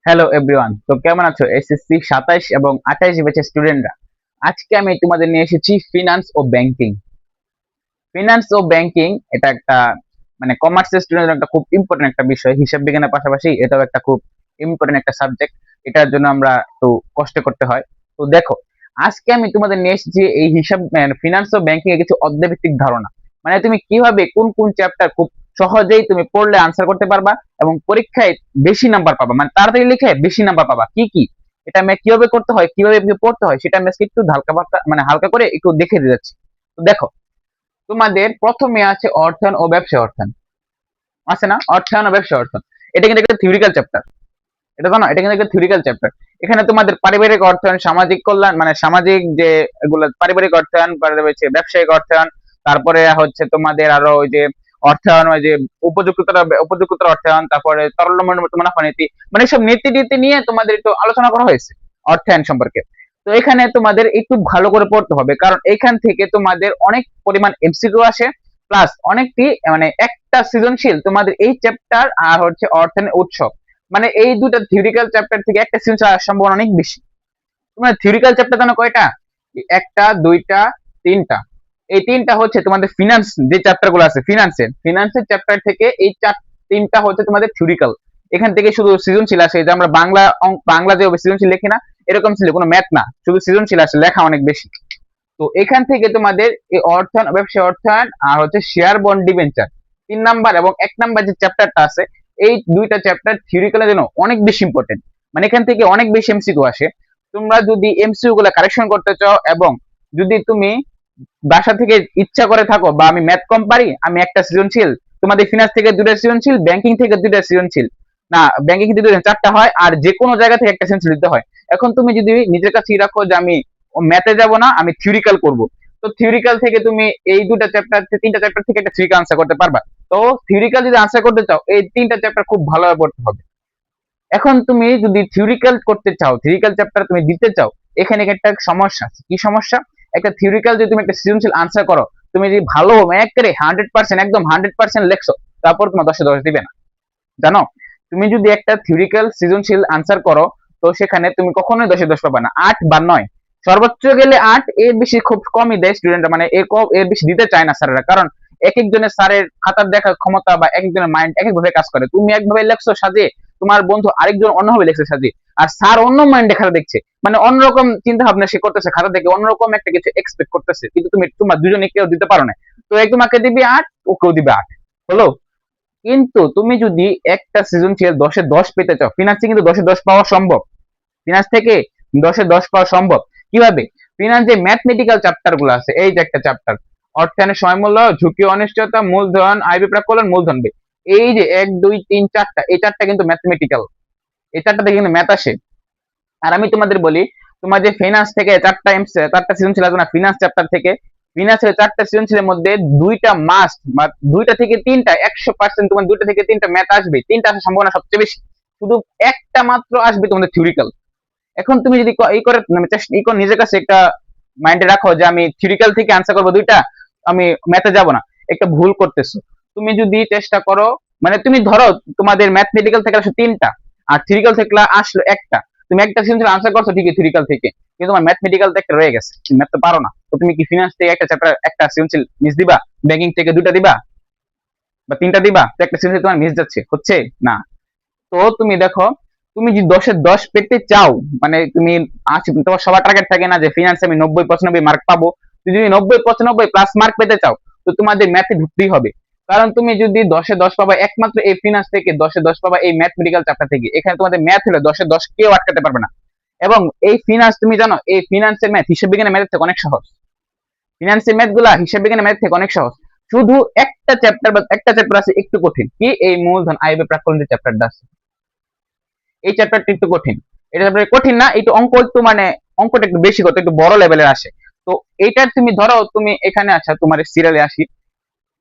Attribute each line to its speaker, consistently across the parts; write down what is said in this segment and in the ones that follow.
Speaker 1: Hello everyone, তো কেমন আছো এসএসসি 27 এবং 28 ব্যাচের স্টুডেন্টরা? আজকে আমি তোমাদের নিয়ে এসেছি ফিনান্স ও ব্যাংকিং। ফিনান্স ও ব্যাংকিং এটা একটা মানে কমার্সের স্টুডেন্টের একটা খুব ইম্পর্টেন্ট একটা বিষয়। হিসাব বিজ্ঞানের পাশাপাশি এটাও একটা খুব ইম্পর্টেন্ট একটা সাবজেক্ট। এটার জন্য আমরা একটু কষ্ট করতে হয়। তো দেখো, আজকে আমি তোমাদের নিয়ে এসেছি এই হিসাব ফিনান্স ও ব্যাংকিং এর কিছু অর্ধভিত্তিক ধারণা। মানে তুমি কিভাবে কোন কোন চ্যাপ্টার খুব সহজেই তুমি পড়লে আনসার করতে পারবা এবং পরীক্ষায় বেশি নাম্বার পাবা, মানে তাড়াতাড়ি লিখে বেশি নাম্বার পাবা। কি কি এটা আমি কিভাবে করতে হয়, কিভাবে পড়তে হয়, সেটা আমি আজকে একটু হালকা মানে হালকা করে একটু দেখে দিয়ে যাচ্ছি। তো দেখো, তোমাদের প্রথমে আছে অর্থায়ন ও ব্যবসা অর্থায়ন। আছে না, অর্থায়ন ও ব্যবসা অর্থায়ন। এটা কিন্তু একটা থিওরিক্যাল চ্যাপ্টার। এটা জানো, এটা কিন্তু একটা থিওরিক্যাল চ্যাপ্টার। এখানে তোমাদের পারিবারিক অর্থায়ন, সামাজিক কল্যাণ, মানে সামাজিক যে এগুলো পারিবারিক অর্থায়ন, রয়েছে ব্যবসায়িক অর্থায়ন, তারপরে হচ্ছে তোমাদের আরো ওই যে অর্থায়ন, ওই যে উপযুক্ততার অর্থায়ন, তারপরে তরল মুনাফা নীতি, মানে সব নীতি নীতি নিয়ে তোমাদের একটু আলোচনা করা হয়েছে অর্থায়ন সম্পর্কে। তো এখানে তোমাদের একটু ভালো করে পড়তে হবে, কারণ এখান থেকে তোমাদের অনেক পরিমাণ এমসিকিউ আসে, প্লাস অনেকটি মানে একটা সৃজনশীল তোমাদের এই চ্যাপ্টার আর হচ্ছে অর্থায়নের উৎস, মানে এই দুটো থিওরিক্যাল চ্যাপ্টার থেকে একটা সৃজনশীল আসার সম্ভাবনা অনেক বেশি। তোমার থিওরিক্যাল চ্যাপ্টার জানো কয়টা? একটা, দুইটা, তিনটা। এই তিনটা হচ্ছে তোমাদের ফিনান্স যে চ্যাপ্টার গুলো আছে, ফিনান্সের চ্যাপ্টার থেকে এই তিনটা হচ্ছে তোমাদের থিওরিক্যাল। এখান থেকে শুধু সৃজনশীল আসে, যে আমরা বাংলা যে সৃজনশীল লিখি না, এরকম ছিল কোনো ম্যাথ না, শুধু সৃজনশীল আসে, লেখা অনেক বেশি। তো এখান থেকে তোমাদের এই অর্থায়ন, ব্যবসায় অর্থায়ন আর হচ্ছে শেয়ার বন্ড ডিবেঞ্চার, 3 নাম্বার এবং 1 নাম্বার যে চ্যাপ্টারটা আছে, এই দুইটা চ্যাপ্টার থিওরিক্যালের জন্য অনেক বেশি ইম্পর্টেন্ট। মানে এখান থেকে অনেক বেশি এমসিকিউ আসে। তোমরা যদি এমসিকিউ গুলো কারেকশন করতে চাও এবং যদি তুমি বাসা থেকে ইচ্ছা করে থাকো বা আমি ম্যাথ কম পারি, আমি একটা সৃজনশীল, তোমাদের ফিনান্স থেকে 2টা সৃজনশীল, ব্যাংকিং থেকে 2টা সৃজনশীল, না ব্যাংকিং থেকে 4টা হয়, আর যে কোনো জায়গা থেকে একটা সৃজনশীল দিতে হয়। এখন তুমি যদি নিজের কাছে রাখো যে আমি ম্যাথে যাব না, আমি থিওরিক্যাল করব, তো থিওরিক্যাল থেকে তুমি এই 3টা চ্যাপ্টার থেকে একটা থিওরিক্যাল আনসার করতে পারবা। তো থিওরিক্যাল যদি আনসার করতে চাও, এই 3টা চ্যাপ্টার খুব ভালোভাবে পড়তে হবে। এখন তুমি যদি থিওরিক্যাল করতে চাও, থিওরিক্যাল চ্যাপ্টার তুমি দিতে চাও, এখানে একটা সমস্যা আছে। কি সমস্যা? একটা থিওরিক্যাল যদি তুমি একটা সৃজনশীল আনসার করো, তুমি যদি ভালো একেবারে 100%, একদম 100% লেখছো, তারপর তোমার 10-10 দিবে না, জানো? তুমি যদি একটা থিওরিক্যাল সৃজনশীল আনসার করো, তো সেখানে তুমি কখনোই 10-10 পাবে না, 8 বা 9, সর্বোচ্চ গেলে 8, এর বেশি খুব কমই দেয় স্টুডেন্টরা, মানে এর বেশি দিতে চায় না স্যারেরা, কারণ এক একজনের স্যারের খাতার দেখার ক্ষমতা বা এক একজনের মাইন্ড এক একভাবে কাজ করে। তুমি একভাবে লেখছো সাজিয়ে, তোমার বন্ধু আরেকজন অন্যভাবে লেখছে সাজিয়ে, আর স্যার অন্য মাইন্ডে খাতা দেখছে, মানে অন্যরকম চিন্তা ভাবনা সে করতেছে, খাতা দেখে অন্যরকম একটা কিছু এক্সপেক্ট করতেছে, কিন্তু তোমার দুজনে কেউ দিতে পারো না। তো এক তোমাকে দিবি 8, ওকেও দিবে 8, হলো? কিন্তু তুমি যদি একটা সৃজনশীল 10-10 পেতে চাও, ফিনান্সে কিন্তু 10-10 পাওয়া সম্ভব। ফিনান্স থেকে 10-10 পাওয়া সম্ভব। কিভাবে? ফিনান্স যে ম্যাথমেটিক্যাল চ্যাপ্টার গুলো আছে, এই যে একটা চ্যাপ্টার অর্থায়নের সময় মূল্য, ঝুঁকি, অনিশ্চয়তা, মূলধন, আয় প্রাক্কলন, মূলধন ব্যয়, এই যে 1, 2, 3, 4টা, এই 4টা কিন্তু ম্যাথমেটিক্যাল। এই 4টা থেকে কিন্তু ম্যাথ আসে। আর আমি তোমাদের বলি, তোমার যে ফিনান্স থেকে 4টা সৃজনশীল আছে না, ফিনান্স চ্যাপ্টার থেকে, ফিনান্সের 4টা সৃজনশীলের মধ্যে 2টা মাস্ট বা 2টা থেকে 3টা 100% তোমার 2টা থেকে 3টা ম্যাথ আসবে, 3টা আসার সম্ভাবনা সবচেয়ে বেশি। শুধু একটা মাত্র আসবে তোমাদের থিওরিক্যাল। এখন তুমি যদি এই করে নিজের কাছে একটা মাইন্ডে রাখো যে আমি থিওরিক্যাল থেকে আনসার করবো 2টা, আমি ম্যাথে যাব না, একটা ভুল করতেছো। তুমি যদি চেষ্টা করো, মানে তুমি ধরো তোমাদের ম্যাথমেটিক্যাল থেকে আসলো 3টা আর থিওরিক্যাল থেকে আসলো একটা, তুমি একটা সৃজনশীল আনসার করছো ঠিকই থিওরিক্যাল থেকে, কিন্তু তোমার ম্যাথমেটিক্যাল থেকে রয়ে গেছে, তুমি ম্যাথ তো পারো না, তো তুমি কি ফিনান্স থেকে একটা চ্যাপ্টার একটা সৃজনশীল মিস দিবা? ব্যাংকিং থেকে 2টা দিবা বা 3টা দিবা? তো একটা সৃজনশীল তোমার মিস যাচ্ছে, হচ্ছে না। তো তুমি দেখো, তুমি যদি 10-10 পেতে চাও, মানে তুমি তোমার সবার টার্গেট থাকে না যে ফিনান্সে আমি 90-95 মার্ক পাবো, তুমি যদি 90-95 প্লাস মার্ক পেতে চাও, তো তোমাদের ম্যাথে ঢুকতেই হবে। কারণ তুমি যদি 10-10 পাবা একমাত্র এই ফিনান্স থেকে, 10-10 পাবা এই ম্যাথমেটিক্যাল চ্যাপ্টার থেকে, এখানে তোমাদের ম্যাথ হলে 10-10 কেউ আটকাতে পারবে না। এবং এই ফিনান্স তুমি জানো, এই ফিনান্সের ম্যাথ হিসাব বিজ্ঞানের ম্যাথের থেকে অনেক সহজ। ফিনান্সের ম্যাথ গুলা হিসাব বিজ্ঞানের ম্যাথ থেকে অনেক সহজ। শুধু একটা চ্যাপ্টার আছে একটু কঠিন, কি? এই মূলধন, আয় ব্যয় প্রাক্কলন যে চ্যাপ্টারটা আছে, এই চ্যাপ্টারটা একটু কঠিন। এটা কঠিন না, একটু অঙ্ক একটু মানে অঙ্কটা একটু বেশি করতে, একটু বড় লেভেলের আসে। তো এইটার তুমি ধরো, তুমি এখানে আচ্ছা তোমার সিরিয়ালে আসি,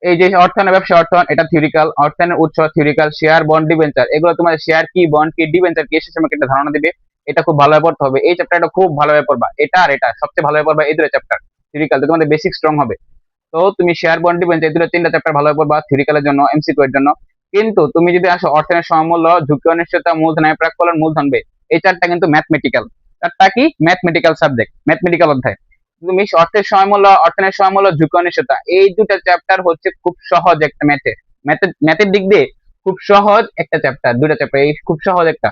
Speaker 1: এই যে অর্থায়ন, ব্যবসা অর্থায়ন, এটা থিওরিক্যাল, অর্থায়নের উৎস থিওরিক্যাল, শেয়ার বন্ড ডিবেঞ্চার, এগুলো তোমার শেয়ার কি, বন্ড কি, ডিবেঞ্চার কি, এসে তোমাকে একটা ধারণা দিবে। এটা খুব ভালোভাবে পড়তে হবে, এই চ্যাপ্টারটা খুব ভালোভাবে পড়বা, এটা আর এটা সবচেয়ে ভালোভাবে পড়বা, এই দুটো চ্যাপ্টার থিওরিক্যাল, তো তোমাদের বেসিক স্ট্রং হবে। তো তুমি শেয়ার বন্ড ডিবেঞ্চার, এই দুটো 3টা চ্যাপ্টার ভালোভাবে পড়বা থিওরিক্যালের জন্য, এমসিকিউ এর জন্য। কিন্তু তুমি যদি আসো অর্থনের সমমূল্য, ঝুঁকি অনিশ্চয়তা, মূলধন আয় প্রাক্কলন, মূলধন ব্যয়, এই চারটা কিন্তু ম্যাথমেটিক্যাল। চারটা কি ম্যাথমেটিক্যাল সাবজেক্ট, ম্যাথমেটিক্যাল অধ্যায়। তুমি অর্থের সময়মূল্য, অর্থনের সময়মূল্য, ঝুঁকি অনিশ্চয়তা, এই দুটা চ্যাপ্টার হচ্ছে খুব সহজ একটা ম্যাথের দিক দিয়ে খুব সহজ একটা চ্যাপ্টার, দুটা চ্যাপ্টার এই খুব সহজ একটা।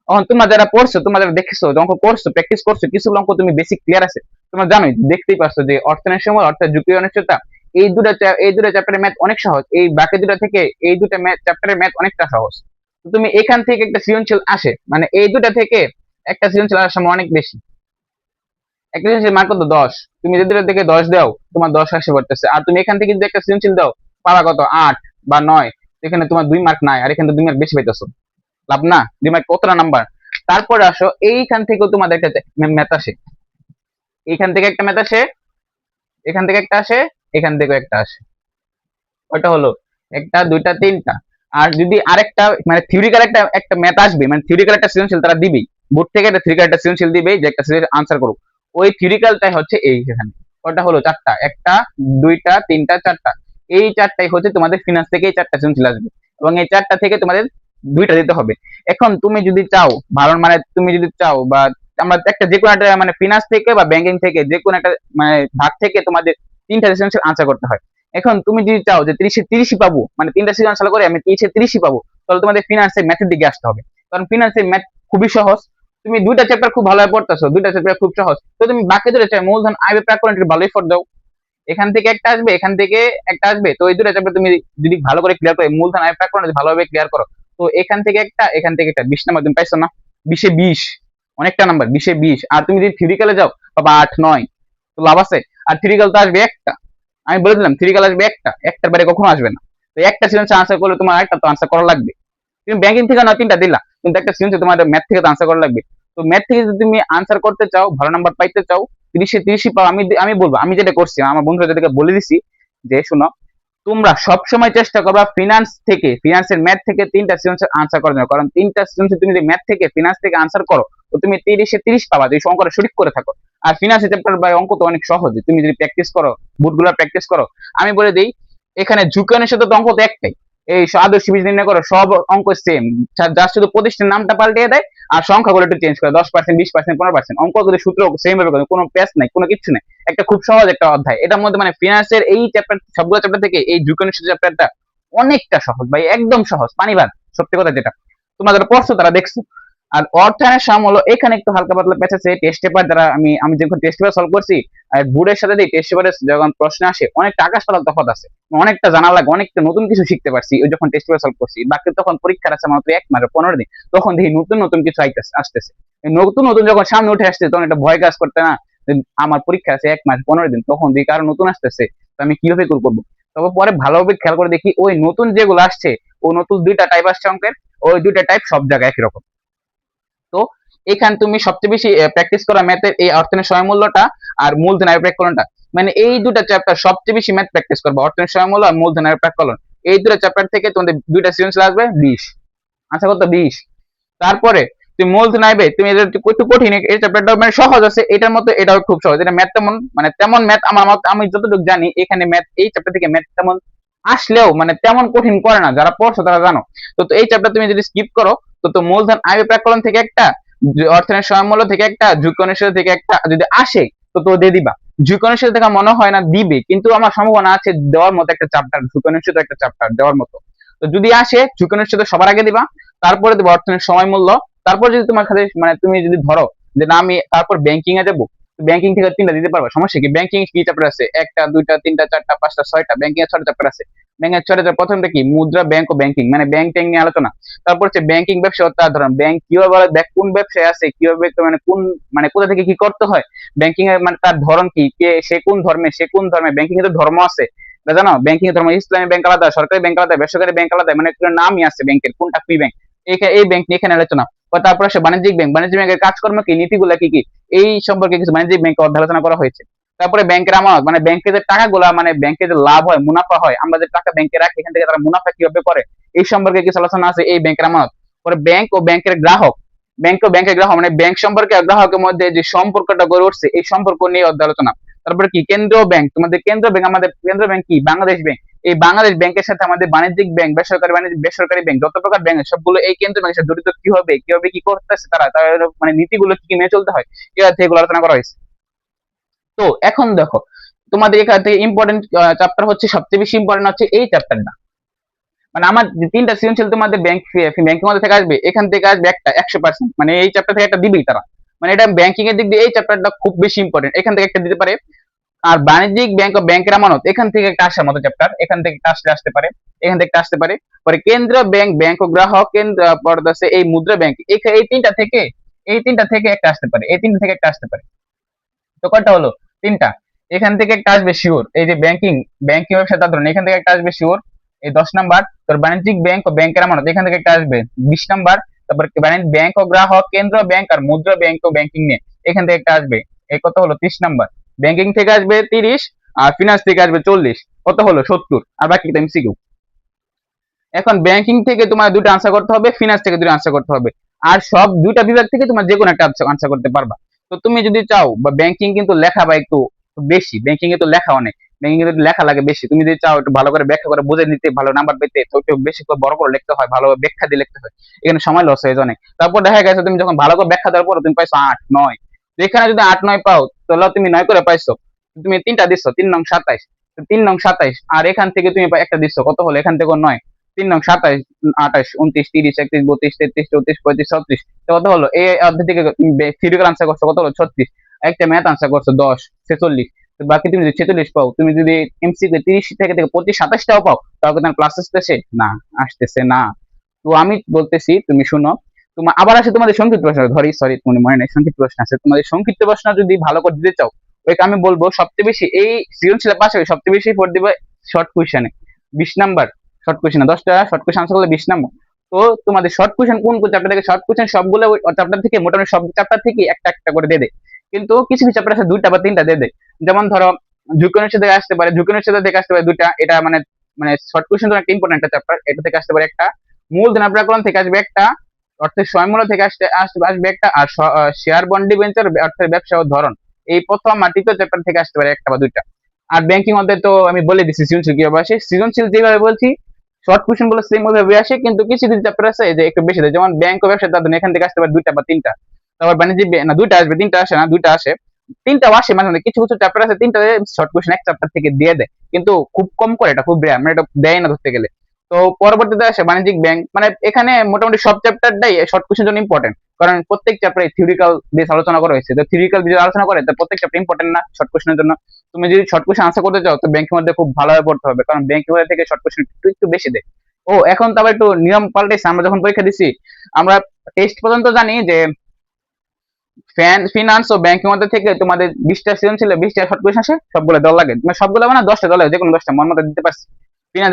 Speaker 1: এখন তোমরা যারা পড়ছো, তোমরা যারা দেখছো, অঙ্ক করছো, প্র্যাকটিস করছো, কিছু অঙ্ক তুমি বেসিক ক্লিয়ার আছে, তোমরা জানোই, দেখতেই পারছো যে অর্থনের সময়, অর্থাৎ ঝুঁকি অনিশ্চয়তা, এই দুটা চ্যাপ্টারের ম্যাথ অনেক সহজ, এই বাকি দুটা থেকে এই দুটা চ্যাপ্টারের ম্যাথ অনেকটা সহজ। তো তুমি এখান থেকে একটা সৃজনশীল আসে, মানে এই দুটা থেকে একটা সৃজনশীল আসার সময় অনেক বেশি। একটা সৃজনশীল মার্ক কত 10, তুমি যে দুটা থেকে 10 দাও তোমার 10 আসে পড়তেছে। আর তুমি এখান থেকে যদি একটা সৃজনশীল দাও পাবা কত 8 বা 9, এখানে তোমার 2 মার্ক নাই, আর এখানে 2 মার্ক বেশি পাইতেছো, লাভ না? 2 মার্ক কতটা নাম্বার। তারপরে আসো এইখান থেকেও তোমাদের একটা ম্যাথ আসে, এইখান থেকে একটা ম্যাথ আসে, এখান থেকে একটা আসে, এখান থেকেও একটা আসে। ওটা হলো একটা, দুইটা, তিনটা। আর যদি আরেকটা মানে থিওরিক্যাল একটা একটা ম্যাথ আসবে, মানে থিওরিক্যাল একটা সৃজনশীল তারা দিবেই, বোর্ড থেকে একটা থিওরিক্যাল একটা সৃজনশীল দিবেই যে একটা আনসার করো, ওই থিওরিক্যালটাই হচ্ছে এই এখানে। ওটা হলো চারটা, একটা, দুইটা, তিনটা, চারটা। এই চারটাই হচ্ছে তোমাদের ফিনান্স থেকে এই চারটা সৃজনশীল আসবে, এবং এই চারটা থেকে তোমাদের দুইটা দিতে হবে। এখন তুমি যদি চাও ভালো, মানে তুমি যদি চাও বা আমরা একটা যে কোনো একটা মানে ফিনান্স থেকে বা ব্যাংকিং থেকে যে কোনো একটা মানে ভাগ থেকে তোমাদের তিনটা সৃজনশীল আনসার করতে হয়। এখন তুমি যদি চাও যে 30-30 পাবো, মানে তিনটা সিজন আনসার করে আমি 30-30 পাবো, তাহলে তোমাদের ফিনান্সের ম্যাথের দিকে আসতে হবে, কারণ ফিনান্সের ম্যাথ খুবই সহজ। তুমি দুইটা চ্যাপ্টার খুব ভালোভাবে পড়তেছো, দুইটা চ্যাপ্টার খুব সহজ, তো তুমি বাকি দুটো চ্যাপ্টার মূলধন আয় প্রাক্কলন ভালোই ফর দাও, এখান থেকে একটা আসবে, এখান থেকে একটা আসবে, তো এই দুটো চ্যাপ্টার তুমি যদি ভালো করে ক্লিয়ার করে মূলধন আয় প্রাক্কলন ভালোভাবে ক্লিয়ার করো, তো এখান থেকে একটা, এখান থেকে একটা, 20 নাম্বার তুমি পাইছো না? 20-20 অনেকটা নাম্বার, 20-20। আর তুমি যদি থিওরিক্যালে যাও বাবা 8-9, তো লাভ আছে। আর থিওরিক্যাল তো আসবে একটা, আমি বলে দিলাম থিওরিক্যাল আসবে একটা, একটার বাইরে কখনো আসবে না। তো একটা সৃজনশীল আনসার করলে তোমার একটা তো আনসার করা লাগবে। তুমি ব্যাংকিং থেকে না তিনটা দিলা, কিন্তু একটা সৃজনশীল তোমার ম্যাথ থেকে তো আনসার করা লাগবে। তো ম্যাথ থেকে যদি তুমি আনসার করতে চাও, ভালো নাম্বার পাইতে চাও, 30-30 পাও, আমি বলবো, আমি যেটা করছি আমার বন্ধুরা যাদেরকে বলে দিছি যে শোনো, তোমরা সবসময় চেষ্টা করবা ফিনান্স থেকে, ফিনান্সের ম্যাথ থেকে তিনটা সৃজনশীল আনসার করার জন্য, কারণ তিনটা সৃজনশীল তুমি যদি ম্যাথ থেকে ফিনান্স থেকে আনসার করো, তো তুমি 30-30 পাবা যদি অঙ্কটা সঠিক করে থাকো। আর ফিনান্সের চ্যাপ্টার বা অঙ্ক তো অনেক সহজ, তুমি যদি প্র্যাকটিস করো, বুটগুলো প্র্যাকটিস করো। আমি বলে দিই, এখানে ঝুঁকি অনিশ্চয়তা তো অঙ্ক তো একটাই, এই আদর্শ বীজ নির্ণয় করো, সব অঙ্ক সেম, যার শুধু প্রতিষ্ঠানের নামটা পাল্টে দেয় আর সংখ্যাগুলো একটু চেঞ্জ করে, 10%, 20%, 15%, অঙ্ক কিন্তু সূত্র সেম ভাবে করে, কোনো প্যাচ নাই, কোনো কিছু নাই, একটা খুব সহজ একটা অধ্যায়। এটার মধ্যে মানে ফিনান্সের এই চ্যাপ্টার, সবগুলো চ্যাপ্টার থেকে এই ঝুঁকি অনিশ্চয়তা চ্যাপ্টারটা অনেকটা সহজ ভাই, একদম সহজ, পানি ভাত, সত্যি কথা যেটা তোমরা যারা পড়ছো তারা দেখছো। আর অর্থায়নের সামল এখানে একটু হালকা পাতলা প্যাচ আছে, টেস্ট পেপার যারা আমি যখন টেস্ট পেপার সলভ করছি আর বুড়ের সাথে দিই, টেস্ট পেপারে যখন প্রশ্ন আসে অনেকটা আকাশ পাতাল তফাৎ আছে, অনেকটা জানা লাগে, অনেকটা নতুন কিছু শিখতে পারছি ওই যখন টেস্ট পেপার সলভ করছি। বাকি তখন পরীক্ষার আছে মাত্র 1 মাস 15 দিন, তখন দেখি নতুন নতুন কিছু আসতেছে, নতুন নতুন যখন সামনে উঠে আসছে তখন একটা ভয় কাজ করতে না, আমার পরীক্ষা আছে 1 মাস 15 দিন, তখন দেখি কারো নতুন আসতেছে, তো আমি কিভাবে করবো। তবে পরে ভালোভাবে খেয়াল করে দেখি ওই নতুন যেগুলো আসছে, ও নতুন দুইটা টাইপ আসছে অঙ্কের, ওই দুইটা টাইপ সব জায়গায় একই রকম। তো এখানে তুমি সবচেয়ে বেশি প্র্যাকটিস করা ম্যাথের এই অর্থনের সময়মূল্যটা আর মূলধন আয় প্রাক্কলনটা, মানে এই দুটা চ্যাপ্টার সবচেয়ে বেশি ম্যাথ প্র্যাকটিস করবে, অর্থনের সময়মূল্য আর মূলধন আয় প্রাক্কলন, এই দুটা চ্যাপ্টার থেকে তোমাদের দুইটা সৃজনশীল আসবে 20, আচ্ছা কত 20। তারপরে তুমি মূলধন আয় ব্যয়, তুমি এটা একটু কঠিন, এই চ্যাপ্টারটা মানে সহজ আছে, এটার মতো এটাও খুব সহজ, এটা ম্যাথ তেমন মানে তেমন ম্যাথ আমার মত আমি যতটুকু জানি এখানে ম্যাথ এই চ্যাপ্টার থেকে ম্যাথ তেমন আসলেও মানে তেমন কঠিন করে না, যারা পড়ছো তারা জানো। তো এই চ্যাপ্টার তুমি যদি স্কিপ করো, তো মূলধন আয় প্রাক্কলন থেকে একটা, অর্থনের সময়মূল্য থেকে একটা, ঝুঁকি অনিশ্চয়তা থেকে একটা যদি আসে তো দিয়ে দিবা। ঝুঁকি অনিশ্চয়তা থেকে মনে হয় না দিবে, কিন্তু আমার সম্ভাবনা আছে দেওয়ার মতো একটা চ্যাপ্টার, ঝুঁকি অনিশ্চয়তা একটা চ্যাপ্টার দেওয়ার মতো। তো যদি আসে ঝুঁকি অনিশ্চয়তা সবার আগে দিবা, তারপরে দেবো অর্থনের সময়মূল্য, তারপর যদি তোমার কাছে মানে তুমি যদি ধরো যে না আমি তারপর ব্যাংকিং এ যাবো, ব্যাংকিং থেকে তিনটা দিতে পারবা, সমস্যা কি? ব্যাংকিং কি চ্যাপ্টার আছে? একটা, দুইটা, তিনটা, চারটা, পাঁচটা, ছয়টা, ব্যাংকিং এর 6টা চ্যাপ্টার আছে। ব্যাংকের 6টা, প্রথমটা কি মুদ্রা, ব্যাংক ও ব্যাংকিং, মানে ব্যাংক ট্যাঙ্ক নিয়ে আলোচনা। তারপর হচ্ছে ব্যাংকিং ব্যবসা, তার ধরন, ব্যাংক কিভাবে কোন ব্যবসায় আছে, কিভাবে মানে কোন মানে কোথা থেকে কি করতে হয়, ব্যাংকিং এর মানে তার ধরন কি, কে সে কোন ধর্মে, সে কোন ধর্মে, ব্যাংকিং এর ধর্ম আছে জানো, ব্যাংকিং এর ধর্ম, ইসলামী ব্যাংক আলাদা, সরকারি ব্যাংক আলাদা, বেসরকারি ব্যাংক আলাদা, মানে নামই আছে ব্যাংকের, কোনটা কি ব্যাংক, এই ব্যাংক নিয়ে এখানে আলোচনা। তারপর আসে বাণিজ্যিক ব্যাংক, বাণিজ্যিক ব্যাংকের কাজকর্ম কি, নীতিগুলা কি কি, এই সম্পর্কে কিছু বাণিজ্যিক ব্যাংকে আলোচনা করা হয়েছে। তারপরে ব্যাংকের আমানত, মানে ব্যাংকে যে টাকাগুলা মানে ব্যাংকে যে লাভ হয়, মুনাফা হয়, আমরা যে টাকা ব্যাংকে রাখি এখান থেকে তারা মুনাফা কিভাবে করে, এই সম্পর্কে কিছু আলোচনা আছে এই ব্যাংকের আমানত। পরে ব্যাংক ও ব্যাংকের গ্রাহক, ব্যাংক ও ব্যাংকের গ্রাহক মানে ব্যাংক সম্পর্কে গ্রাহকের মধ্যে যে সম্পর্কটা গড়ে উঠছে এই সম্পর্ক নিয়ে আলোচনা। তারপরে কি কেন্দ্রীয় ব্যাংক, তোমাদের কেন্দ্রীয় ব্যাংক, আমাদের কেন্দ্রীয় ব্যাংক কি বাংলাদেশ ব্যাংক। এই বাংলাদেশ ব্যাংকের সাথে আমাদের বাণিজ্যিক ব্যাংক, বেসরকারি ব্যাংক যত প্রকার ব্যাংক সবগুলো এই কেন্দ্রীয় ব্যাংকের সাথে জড়িত। কিভাবে কি করতেছে তারা, তাদের মানে নীতিগুলো কি মেনে চলতে হয়, এগুলো আলোচনা করা হয়েছে। তো এখন দেখো, তোমাদের এখান থেকে ইম্পর্টেন্ট চ্যাপ্টার হচ্ছে, সবচেয়ে বেশি ইম্পর্টেন্ট হচ্ছে এই চ্যাপ্টারটা। মানে আমার যে তিনটা সৃজনশীল তোমাদের ব্যাংকের মধ্যে থেকে আসবে, এখান থেকে আসবে একটা 100%, মানে এই চ্যাপ্টার থেকে একটা দিবেই তারা। মানে এটা ব্যাংকিং এর দিক দিয়ে এই চ্যাপ্টারটা খুব বেশি ইম্পর্টেন্ট, এখান থেকে একটা দিতে পারে। আর বাণিজ্যিক ব্যাংক ও ব্যাংকের আমানত, এখান থেকে একটা আসার মতো চ্যাপ্টার, এখান থেকে একটা আসতে পারে, এখান থেকে একটা আসতে পারে। পরে কেন্দ্রীয় ব্যাংক, ব্যাংক ও গ্রাহক কেন্দ্র পর্দাসে এই মুদ্রা ব্যাংক, এই তিনটা থেকে একটা আসতে পারে, এই তিনটা থেকে একটা আসতে পারে। তো কয়টা হলো? তিনটা। এখান থেকে একটা আসবে শিওর, এই যে ব্যাংকিং ব্যবসা ধরুন, এখান থেকে একটা আসবে শিওর, এই 10 নাম্বার। তোর বাণিজ্যিক ব্যাংক ও ব্যাংকের আমানত, এখান থেকে একটা আসবে 20 নাম্বার। তারপর ব্যাংক ও গ্রাহক, কেন্দ্র ব্যাংক আর মুদ্রা ব্যাংক ও ব্যাংকিং নিয়ে, এখান থেকে একটা আসবে, এই কত হলো? 30 নাম্বার। ব্যাংকিং থেকে আসবে 30, আর ফিনান্স থেকে আসবে 40, কত হলো? 70। আর বাকি এমসিকিউ। এখন ব্যাংকিং থেকে তোমার দুটো আনসার করতে হবে, ফিনান্স থেকে দুটো আনসার করতে হবে, আর সব দুইটা বিভাগ থেকে তোমার যে কোনো একটা আনসার করতে পারবা। তো তুমি যদি চাও, বা ব্যাংকিং কিন্তু লেখা বা একটু বেশি, ব্যাংকিং এ তো লেখা অনেক, ব্যাংকিং এ লেখা লাগে বেশি। তুমি যদি চাও একটু ভালো করে ব্যাখ্যা করে বুঝে নিতে, ভালো নাম্বার পেতে, তো একটু বেশি করে বড় করে লিখতে হয়, ভালো ব্যাখ্যা দিয়ে লিখতে হয়, এখানে সময় লস হয়ে যায় অনেক। তারপর দেখা গেছে তুমি যখন ভালো করে ব্যাখ্যা দেওয়ার পর তুমি পাইছো 8, 9, তো এখানে যদি 8, 9 পাও, তাহলে তুমি 9 করে পাইছো, তুমি তিনটা দিচ্ছ, 3 নং 27, 3 নং 27, আর এখান থেকে তুমি একটা দিচ্ছ, কত হলো? এখান থেকে 9, 3 নং 27, 28, 29, 30, 31, 32, 33, 34, 35, 36, কত হলো? এই অধ্যায় থেকে থিওরিক্যাল আনসার করছো, কত হলো? 36। একটা ম্যাথ আনসার করছো 10, 46। বাকি তুমি যদি 46 পাও, তুমি যদি এমসিকিউ 30 থেকে 25, 27টাও পাও, তাহলে তোমার প্লাস আসতেছে না, আসতেছে না। তো আমি বলতেছি, তুমি শুনো, তোমার আবার আসে তোমাদের সংক্ষিপ্ত প্রশ্ন, সরি তোমার মনে নেই, সংক্ষিপ্ত প্রশ্ন আছে তোমাদের। সংক্ষিপ্ত প্রশ্ন যদি ভালো করে দিতে চাও, ওই আমি বলবো সবচেয়ে বেশি এই সৃজনশীল পাশে সবচেয়ে বেশি পড়ে দিবে শর্ট কোয়েশনে, 20 নাম্বার। শর্ট কোয়েশনে 10টা শর্ট কোয়েশন আনসার করলে 20 নাম্বার। তো তোমাদের শর্ট কোয়েশন কোন কোন চ্যাপ্টার থেকে? শর্ট কোয়েশন সবগুলো চ্যাপ্টার থেকে, মোটামুটি সব চ্যাপ্টার থেকে একটা একটা করে দিয়ে দেয়, কিন্তু কিছু কিছু চ্যাপ্টার আছে 2টা বা 3টা দিয়ে দেয়। যেমন ধরো ঝুঁকনের সাথে আসতে পারে, থেকে আসতে পারে 2টা, এটা মানে মানে শর্ট কোয়েশন তো একটা ইম্পর্টেন্ট একটা চ্যাপ্টার, এটা থেকে আসতে পারে একটা। মূলধন ব্যাকরণ থেকে আসবে একটা, অর্থের স্বয়ংমূল্য থেকে আসবে একটা, আর শেয়ার বন্ড ডিবেঞ্চার অর্থের ব্যবসা ও ধরন, এই প্রথম আর তৃতীয় চ্যাপ্টার থেকে আসতে পারে একটা বা 2টা। আর ব্যাংকিং মধ্যে তো আমি বলে দিচ্ছি সৃজনশীল কিভাবে আসে, সৃজনশীল যেভাবে বলছি শর্ট কোয়েশন গুলো সেম ওইভাবে আসে, কিন্তু কিছু কিছু চ্যাপ্টার আছে যে একটু বেশি দেয়, যেমন ব্যাংক ও ব্যবসা তাদের এখান থেকে আসতে পারে 2টা বা 3টা। তারপর বাণিজ্যিক না 2টা আসবে, 3টা আসে না, 2টা আসে, 3টাও আসে মাঝে মাঝে। কিছু কিছু চ্যাপ্টার আছে 3টা শর্ট কোয়েশন এক চ্যাপ্টার থেকে দিয়ে দেয়, কিন্তু খুব কম করে, এটা খুব রেয়ার, মানে এটা দেয় না ধরতে গেলে। তো পরবর্তীতে আসে বাণিজ্যিক ব্যাংক, মানে এখানে মোটামুটি সব চ্যাপ্টারটাই শর্ট কোয়েশন জন্য ইম্পর্টেন্ট, কারণ প্রত্যেক চ্যাপ্টারে থিওরিক্যাল বেস আলোচনা করা হয়েছে। তো থিওরিক্যাল বেস আলোচনা করে, তো প্রত্যেক চ্যাপ্টার ইম্পর্টেন্ট না শর্ট কোয়েশনের জন্য? তুমি যদি শর্ট কোয়েশন আনসার করতে চাও, তো ব্যাংকের মধ্যে খুব ভালোভাবে পড়তে হবে, কারণ ব্যাংকের মধ্যে থেকে শর্ট কোয়েশন একটু একটু বেশি দেয়। ও এখন তো আবার একটু নিয়ম পাল্টেছে, আমরা যখন পরীক্ষা দিছি, আমরা টেস্ট পর্যন্ত জানি যে ফিনান্স ও ব্যাংকের মধ্যে থেকে তোমাদের 20টা সৃজনশীল, 20টা শর্ট কোয়েশন আসে, সবগুলো দেওয়া লাগে, মানে সবগুলো মানে 10টা দেওয়া লাগে, যে কোনো 10টা মন মতো দিতে পারছি।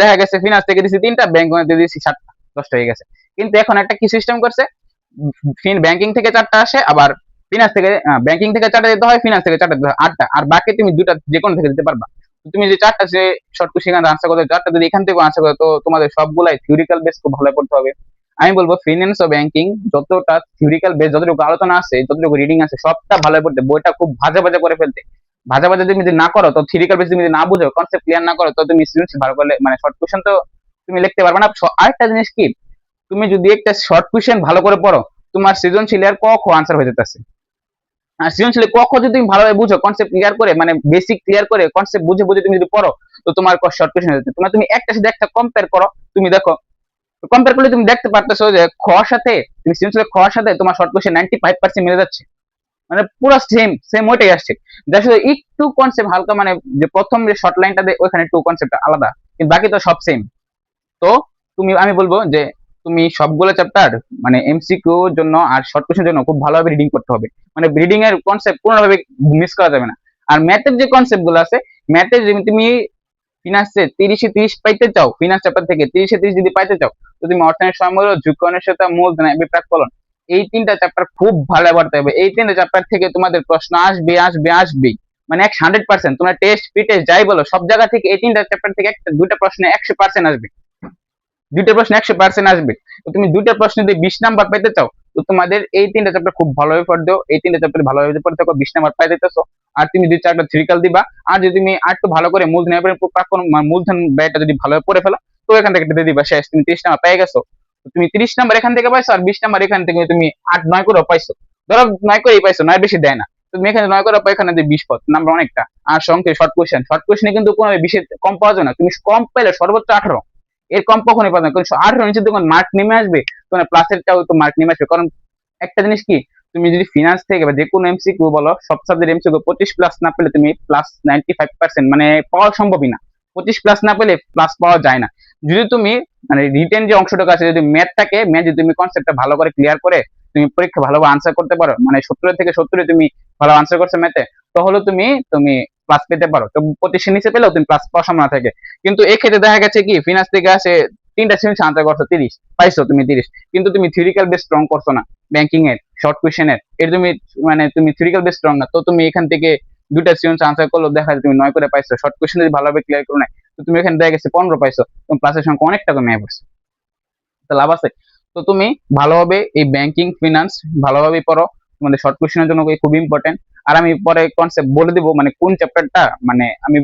Speaker 1: দেখা গেছে ফিনান্স থেকে দিছি 3টা, ব্যাংক মধ্যে দিয়েছি 7টা, 10টা হয়ে গেছে। কিন্তু এখন একটা কি সিস্টেম করছে, ব্যাংকিং থেকে 4টা আসে, আবার ফিনান্স থেকে, ব্যাংকিং থেকে 4টা দিতে হয়, ফিনান্স থেকে 4টা দিতে হয়, 8টা, আর বাকি তুমি 2টা যে কোনো থেকে দিতে পারবা। তুমি যে 4টা যে শর্ট কোয়েশন আনসার করতে, 4টা যদি এখান থেকে আনসার করো, তো তোমাদের সবগুলাই থিওরিক্যাল বেস খুব ভালো পড়তে হবে। আমি বলবো ফিনান্স ও ব্যাংকিং যতটা থিওরিক্যাল বেস, যতটুকু আলোচনা আছে, যতটুকু রিডিং আছে, সবটা ভালো পড়তে, বইটা খুব ভাজা ভাজা করে ফেলতে। ভাজা ভাজা তুমি যদি না করো, তো থিওরিক্যাল বেস তুমি যদি না বুঝো, কনসেপ্ট ক্লিয়ার না করো, তো তুমি সৃজনশীল ভালো করলে মানে শর্ট কোয়েশন তো তুমি লিখতে পারবে না। আরেকটা জিনিস কি, তুমি যদি একটা শর্ট কোয়েশন ভালো করে পড়ো, তোমার সৃজনশীল আর ক খ আনসার হয়ে যেতেছে। আর সৃজনশীল ক খ যদি তুমি ভালোভাবে বুঝো, কনসেপ্ট ক্লিয়ার করে, মানে বেসিক ক্লিয়ার করে, কনসেপ্ট বুঝে বুঝে তুমি যদি পড়ো, তো তোমার শর্ট কোয়েশন হয়ে যেতে। তোমার তুমি একটা সাথে একটা কম্পেয়ার করো, তুমি দেখো, কম্পেয়ার করলে তুমি দেখতে পারতেছো যে খর সাথে, তুমি সৃজনশীল খর সাথে তোমার শর্ট কোয়েশন 95% মিলে যাচ্ছে, মানে পুরো সেম সেম ওইটাই আসছে। যার সাথে একটু কনসেপ্ট হালকা, মানে যে প্রথম যে শর্ট লাইনটা দেয় ওইখানে একটু কনসেপ্ট আলাদা, কিন্তু বাকি তো সব সেম। তো আমি বলবো যে তুমি সবগুলো চ্যাপ্টার মানে এমসিকিউ জন্য আর শর্ট কোয়েশনের জন্য খুব ভালোভাবে রিডিং করতে হবে, মানে রিডিং এর কনসেপ্ট পুরোভাবে মিস করা যাবে না। আর ম্যাথের যে কনসেপ্ট গুলো আছে, ম্যাথে তুমি ফিনান্সে 30-30 পাইতে চাও, ফিনান্স চ্যাপ্টার থেকে 30-30 যদি পাইতে চাও, তো তুমি অর্থনীতি সমমূল্য, ঝুঁকনের সাথে মূলধন বিপ্রাকলন, এই 3টা চ্যাপ্টার খুব ভালো পড়তে হবে। এই 3টা চ্যাপ্টার থেকে তোমাদের প্রশ্ন আসবে আসবে আসবে, মানে 100%। তোমরা টেস্ট প্রি-টেস্ট যাই বলো, সব জায়গা থেকে এই 3টা চ্যাপ্টার থেকে একটা দুইটা প্রশ্নে 100% আসবে, 2টা প্রশ্ন 100% আসবে। তো তুমি 2টা প্রশ্ন যদি 20 নাম্বার পেতে চাও, তো তোমাদের এই 3টা চ্যাপ্টার খুব ভালোভাবে পড়তে, এই 3টা চ্যাপ্টার ভালোভাবে পড়তে থাকো, 20 নাম্বার পাই যেতেছো। আর তুমি 2-4টা থিওরিক্যাল দিবা। আর যদি তুমি আর একটু ভালো করে মূলধন ব্যয়টা যদি ভালোভাবে পড়ে ফেলো, তো এখান থেকে দিয়ে দিবা, শেষ, তুমি 30 নাম্বার পেয়ে গেছো। তো তুমি 30 নাম্বার এখান থেকে পাইছো, আর 20 নাম্বার এখান থেকে তুমি 8-9 করে পাইছো। ধরো 9 করেই পাইছো, 9 বেশি দেয় না। তুমি এখানে 9 করে পাও, এখানে 20 পাও, নাম্বার অনেকটা। আর সংখ্যে শর্ট কোশ্চেনে কিন্তু কোনো 20 কম পাওয়া যায় না, তুমি কম পেলে সর্বোচ্চ 18, এর কম কখনোই পাবে না। কারণ 18 নিচে যখন মার্ক নেমে আসবে, তখন প্লাসের টাও তো মার্ক নেমে আসবে। কারণ একটা জিনিস কি, তুমি যদি ফিনান্স থেকে বা যে কোনো এমসিকিউ বলো, সব সাবজেক্ট এমসিকিউ 25 প্লাস না পেলে তুমি প্লাস 95% মানে পাওয়া সম্ভবই না। 25 প্লাস না পেলে প্লাস পাওয়া যায় না। যদি তুমি মানে রিটেন যে অংশটুকু আছে, যদি ম্যাথ থাকে, ম্যাথ যদি তুমি কনসেপ্টটা ভালো করে ক্লিয়ার করে তুমি পরীক্ষা ভালোভাবে আনসার করতে পারো, মানে 70 থেকে 70 তুমি ভালো আনসার করছো ম্যাথে, তাহলে তুমি তুমি প্লাস পেতে পারো। তো 25 এর নিচে পেলেও তুমি প্লাস পাওয়ার সম্ভাবনা থাকে। কিন্তু এক্ষেত্রে দেখা গেছে কি, ফিনান্স থেকে আসে 3টা সেমিস্টার আনসার করছো 30 পাইছো তুমি 30, কিন্তু তুমি থিওরিক্যাল বেস স্ট্রং করছো না, ব্যাংকিং এর শর্ট কোশ্চেনের এর তুমি মানে তুমি থিওরিক্যাল বেস স্ট্রং না, তো তুমি এখান থেকে 2টা সেমিস্টার আনসার করলো, দেখা যায় তুমি 9 করে পাইছো। শর্ট কোশ্চেন যদি ভালোভাবে ক্লিয়ার করো না, তো তুমি এখানে দেখা গেছে 15 পাইছো, তুমি প্লাসের সংখ্যা অনেকটা কমে পড়ছে। তো লাভ আছে। তো তুমি ভালোভাবে এই ব্যাংকিং ফিনান্স ভালোভাবে পড়ো, তোমাদের শর্ট কোশ্চেনের জন্য খুব ইম্পর্টেন্ট। আর আমি পরে কনসেপ্ট বলে দিব, মানে কোন চ্যাপ্টারটা, মানে আমি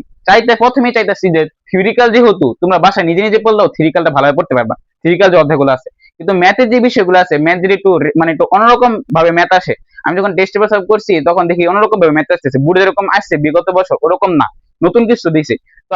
Speaker 1: প্রথমেই চাইতেছি যে থিওরিক্যাল যেহেতু তোমরা বাসায় নিজে নিজে পড়লেও থিওরিক্যালটা ভালোভাবে পড়তে পারবা, থিওরিক্যাল যে অধ্যায়গুলো আছে। কিন্তু ম্যাথের যে বিষয়গুলো আছে, ম্যাথ যদি একটু মানে একটু অন্যরকম ভাবে ম্যাথ আসে, আমি যখন টেস্ট পেপার সলভ করছি তখন দেখি অন্যরকম ভাবে ম্যাথ আসতেছে, বোর্ডে যেরকম আসছে বিগত বছর ওরকম না, নতুন কিছু দিয়েছে। তো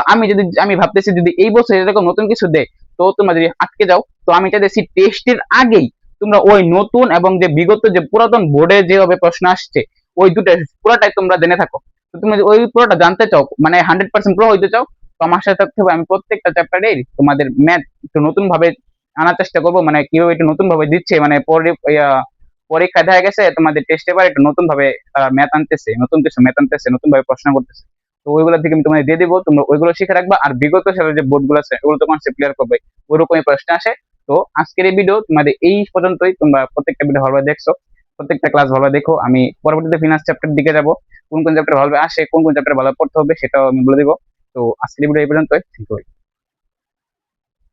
Speaker 1: আমি ভাবতেছি যদি এই বছর এরকম নতুন কিছু দেয়, তো তোমরা যদি আটকে যাও, তো আমি চাইতেছি টেস্টের আগেই তোমরা ওই নতুন এবং যে বিগত যে পুরাতন বোর্ডে যেভাবে প্রশ্ন আসছে, ওই দুটো পুরোটাই তোমরা জেনে থাকো। তো তুমি ওই পুরোটা জানতে চাও, মানে 100% প্রো হইতে চাও, তো আমার সাথে থাকতে হবে। আমি প্রত্যেকটা চ্যাপ্টারে তোমাদের ম্যাথ একটু নতুন ভাবে আনার চেষ্টা করবো, মানে কিভাবে একটু নতুন ভাবে দিচ্ছে, মানে পরীক্ষা দেখা গেছে তোমাদের টেস্ট এবার একটু নতুন ভাবে ম্যাথ আনতেছে, নতুন কিছু ম্যাথ আনতেছে, নতুন ভাবে প্রশ্ন করতেছে। তো ওইগুলো থেকে আমি তোমাদের দিয়ে দিবো, তোমরা ওইগুলো শিখে রাখবা। আর বিগত সালের যে বোর্ড গুলো আছে ওগুলো তো কনসেপ্ট ক্লিয়ার করবে, ওইরকমই প্রশ্ন আসে। তো আজকের এই ভিডিও তোমাদের এই পর্যন্তই, তোমরা প্রত্যেকটা ভিডিও ভালোভাবে দেখছো, প্রত্যেকটা ক্লাস ভালোভাবে দেখো। আমি পরবর্তীতে ফিনান্স চ্যাপ্টার দিকে যাব, কোন কোন চ্যাপ্টার ভালোভাবে আসে, কোন কোন চ্যাপ্টার ভালো পড়তে হবে সেটাও আমি বলে দিব। তো আজকের ভিডিও এই পর্যন্তই। Thank you.